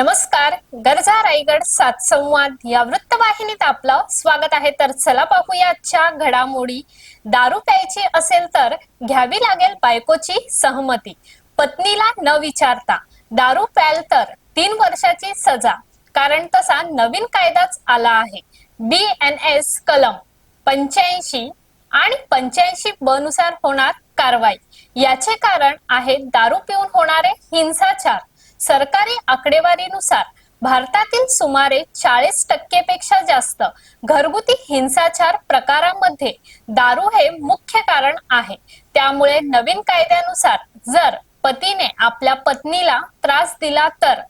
नमस्कार. गरजा रायगड सात संवाद या वृत्तवाहिनीत आपलं स्वागत आहे. तर चला पाहूया आजच्या घडामोडी. दारू प्यायची असेल तर घ्यावी लागेल बायकोची सहमती. पत्नीला न विचारता दारू प्याल तर 3 वर्षाची सजा. कारण तसा नवीन कायदाच आला आहे. BNS कलम 85 आणि 85B नुसार होणार कारवाई. याचे कारण आहे दारू पिऊन होणारे हिंसाचार. सरकारी आकडेवारीनुसार भारतातील सुमारे 40% पेक्षा जास्त घरगुती हिंसाचार प्रकारांमध्ये दारू हे मुख्य कारण आहे. त्यामुळे नवीन कायद्यानुसार जर पतीने आपल्या पत्नीला त्रास दिला तर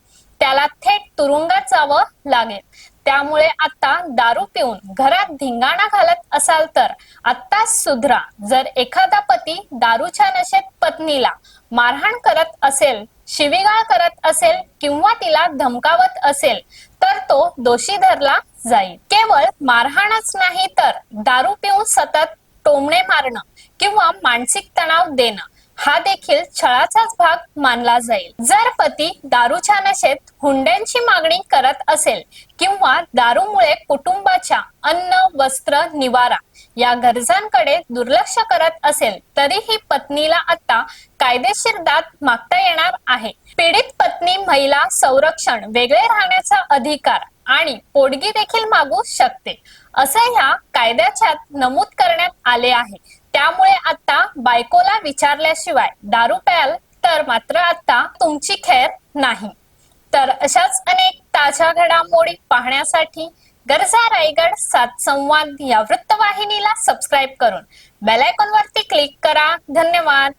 त्याला थेट तुरुंगात जावं लागेल. त्यामुळे आता दारू पिऊन घरात धिंगाणा घालत असाल तर आत्ताच सुधरा. जर एखादा पती दारूच्या नशेत पत्नीला मारहाण करत असेल, शिवीगाळ करत असेल किंवा तिला धमकावत असेल तर तो दोषी धरला जाईल. केवळ मारहाणच नाही तर दारू पिऊन सतत टोमणे मारणं किंवा मानसिक तणाव देणं हा देखील छळाचाच भाग मानला जाईल. जर पती दारूच्या नशेत हुंड्यांची मागणी करत असेल किंवा दारूमुळे कुटुंबाच्या अन्न, वस्त्र, निवारा या गरजांकडे दुर्लक्ष करत असेल तरीही पत्नीला आता कायदेशीर दाद मागता येणार आहे. पीडित पत्नी महिला संरक्षण, वेगळे राहण्याचा अधिकार आणि पोटगी देखील मागू शकते असं ह्या कायद्याच्यात नमूद करण्यात आले आहे. त्यामुळे आता बायकोला विचारल्याशिवाय दारू प्याल तर मात्र आता तुमची खैर नाही. तर अशाच अनेक ताज्या घडामोडी पाहण्यासाठी गरजा रायगड सात संवाद या वृत्तवाहिनीला सबस्क्राईब करून बेल आयकॉन वरती क्लिक करा. धन्यवाद.